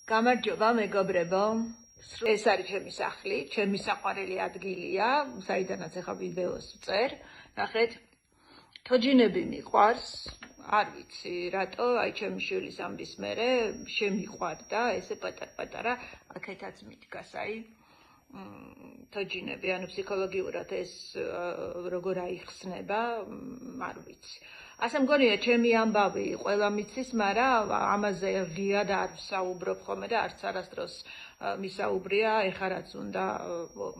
გამარჯობა მეგობრებო. ეს არის ჩემი სახლი, ჩემი საყვარელი ადგილია, საიდანაც ახლა ვიდეოს ვწერ. ნახეთ, თოჯინები მიყვარს, არ ვიცი რატო, აი ჩემი შვილის ამბის მერე შემიყვარდა, ესე პატარ-პატარა აქეთაც მიდგას, აი თოჯინები, ანუ ფსიქოლოგიურად ეს როგორ აიხსნება, არ ვიცი. ასე მგონია ჩემი ამბავი ყველა მიცის, მაგრამ ამაზე ღიად არ ვსაუბრობ ხოლმე და არც არასდროს მისაუბრია, ეხლა რაც უნდა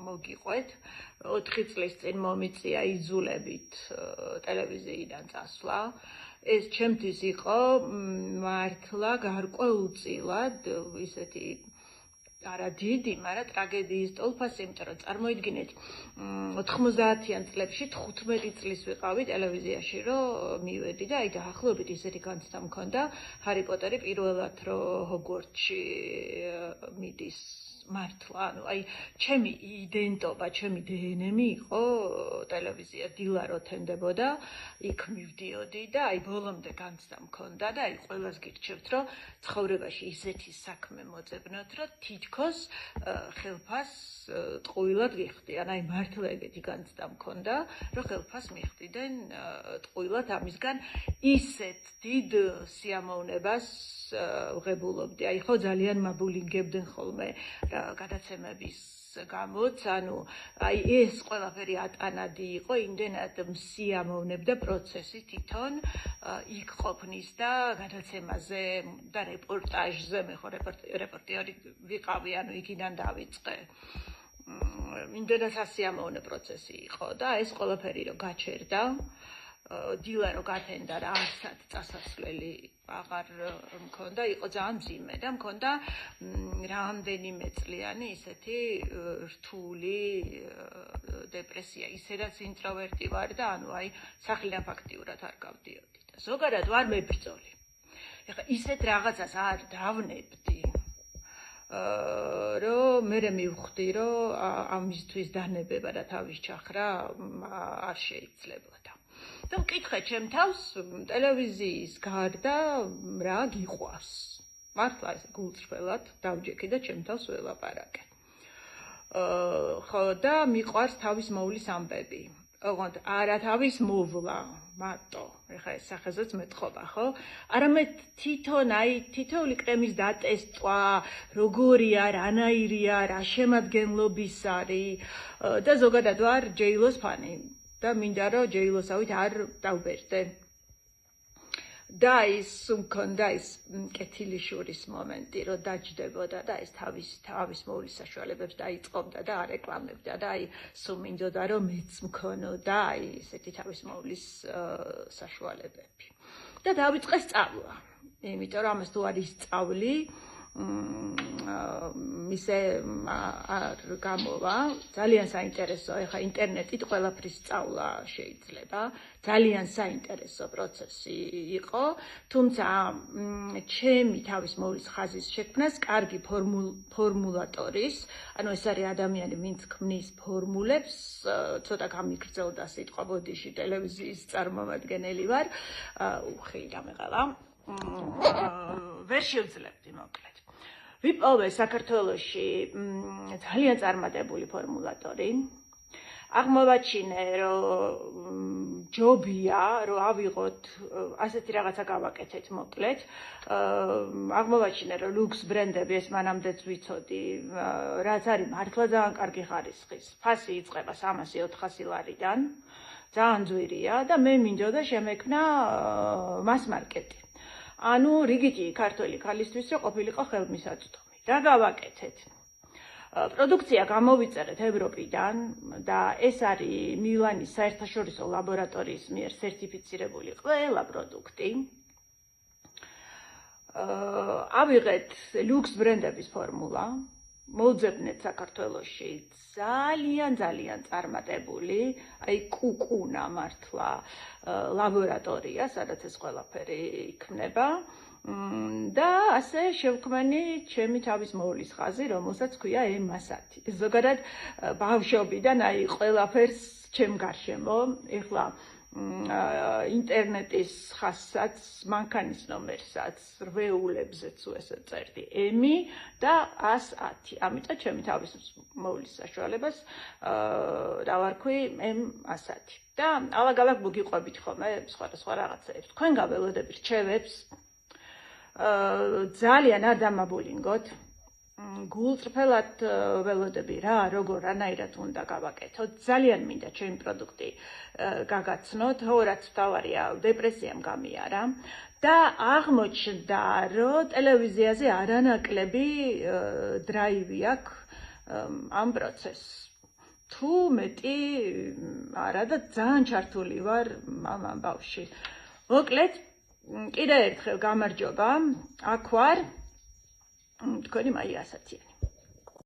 მოგიყვეთ. 4 წლის წინ მომიწია იძულებით ტელევიზიიდან წასვლა. ეს ჩემთვის იყო მართლა გარკვეულწილად ისეთი არა დიდი, მაგრამ ტრაგედიის ტოლფასი, იმიტომ რომ წარმოიდგინეთ 90-იან წლებში 15 წლის ვიყავი ტელევიზიაში, რომ მივედი და აი დაახლოებით ისეთი განცდა მქონდა ჰარი პოტერი პირველად რომ ჰოგვორტსში მიდის მართლა, ანუ აი ჩემი იდენტობა, ჩემი დნმ იყო ტელევიზია, დილა რო თენდებოდა, იქ მივდიოდი და აი ბოლომდე განცდა მქონდა და აი ყველას გირჩევთ, რომ ცხოვრებაში ისეთი საქმე მოძებნოთ, რომ თითქოს ხელფას ტყუილად გიხდიან. აი მართლა ეგეთი განცდა მქონდა, რომ ხელფას მიხდიდნენ ტყუილად, ამისგან ისეთ დიდ სიამოვნებას ვღებულობდი. აი ხო ძალიან მაბულინგებდნენ ხოლმე გადაცემების გამოც, ანუ აი ეს ყველაფერი ატანადი იყო, იმდენად მსიამოვნებდა პროცესი თვითონ იქ ყოფნის და გადაცემაზე და რეპორტაჟზე, მე ხო რეპორტიორი ვიყავი, ანუ იქიდან დავიწყე. იმდენად სასიამოვნო პროცესი იყო და ეს ყველაფერი რომ გაჩერდა, დილა რო გათენდა რა არცად წასასვლელი აღარ მქონდა, იყო ძალიან მძიმე და მქონდა რამდენიმე წლიანი ისეთი რთული დეპრესია, ისედაც ინტროვერტი ვარ და ანუ აი სახლიდან ფაქტიურად არ გავდიოდი და ზოგადად ვარ მებრძოლი. ეხლა ისეთ რაღაცას არ დავნებდი, რომ მე მივხვდი, რომ ამისთვის დანებება და თავის ჩახრა არ შეიძლებოდა. და მკითხე ჩემ თავს, ტელევიზიის გარდა რა გიყვარს? მართლა ეს გულწრფელად დავჯექი და ჩემ თავს ველაპარაკე. ხო და მიყვარს თავის მოვლის ამბები. ოღონდ არა თავის მოვლა, მარტო, ეხლა ეს სახეზეც მეტყობა, ხო? არამედ თვითონ აი თითოეული კრემის დატესტვა, როგორია, რანაირია, რა შემადგენლობის არის და ზოგადად ვარ ჯეილოს ფანი. და მინდა რომ ჯეილოსავით არ დავბერდე. და ის მქონდა ის კეთილიშურის მომენტი, რომ დაჯდებოდა და ეს თავის მოვლის საშუალებებს დაიწყობდა და არეკლამებდა და აი სულ მინდოდა რომ მეც მქონოდა აი ესეთი თავის მოვლის საშუალებები. და დავიწყე სწავლა. იმიტომ რომ ამას თუ არ ისწავლი, ისე არ გამოვა, ძალიან საინტერესო, ეხა ინტერნეტით ყველაფრის სწავლა შეიძლება, ძალიან საინტერესო პროცესი იყო, თუმცა ჩემი თავის მოვლის ხაზის შექმნას კარგი ფორმულატორის, ანუ ეს არის ადამიანი, ვინც ქმნის ფორმულებს, ცოტა გამიგრძელდა სიტყვა ბოდიში ტელევიზიის წარმომადგენელი ვარ, უხი დამეყალა, ვერ შევძლებდი მოკლედ. ვიპოვე საქართველოში ძალიან წარმატებული ფორმულატორი. აღმოვაჩინე, რომ ჯობია, რომ ავიღოთ, ასეთი რაღაცა გავაკეთეთ მოკლედ. აღმოვაჩინე, რომ ლუქს ბრენდები, ეს მანამდეც ვიცოდი, რაც არის მართლა ძალიან კარგი ხარისხის. ფასი იწყება 300-400 ლარიდან, ძალიან ძვირია და მე მინდოდა შემექმნა მას-მარკეტი. ანუ რიგითი ქართველი ქალისთვის რომ ყოფილიყო ხელმისაწვდომი. რა გავაკეთეთ? პროდუქცია გამოვიწერეთ ევროპიდან და ეს არის მილანის საერთაშორისო ლაბორატორიის მიერ სერტიფიცირებული ყველა პროდუქტი. ავიღეთ ლუქს ბრენდების ფორმულა, მოვძებნეთ საქართველოში ძალიან წარმატებული, აი კუკუნა მართლა ლაბორატორია, სადაც ეს ყველაფერი იქმნება. და ასე შევქმენი ჩემი თავის მოვლის ხაზი, რომელსაც ქვია ემასათი. ზოგადად ბავშვობიდან აი ყველაფერს ჩემ გარშემო, ეხლა ინტერნეტის ხაზსაც, მანქანის ნომერსაც, რვეულებზეც ესე წერდი M და 110. ამიტომ ჩემი თავის მოვლის საშუალებას დავარქვი M110. და ალაგ-ალაგ მოგიყვებით ხოლმე სხვადასხვა რაღაცებს. თქვენ გაველოდებით რჩევებს, ძალიან არ დამაბოლინგოთ. გულწრფელად ველოდები რა, როგორ რანაირად უნდა გავაკეთოთ. ძალიან მინდა ჩემი პროდუქტი გაგაცნოთ, რაც თავარია დეპრესიამ გამიარა და აღმოჩნდა, რომ ტელევიზიაზე არანაკლები დრაივი აქვს ამ პროცესს. თუ მეტი არა და ძალიან ჩართული ვარ ამ ბავშვში. მოკლედ, კიდევ ერთხელ გამარჯობა, აქ ვარ. თქვენი მაია ასათიანი.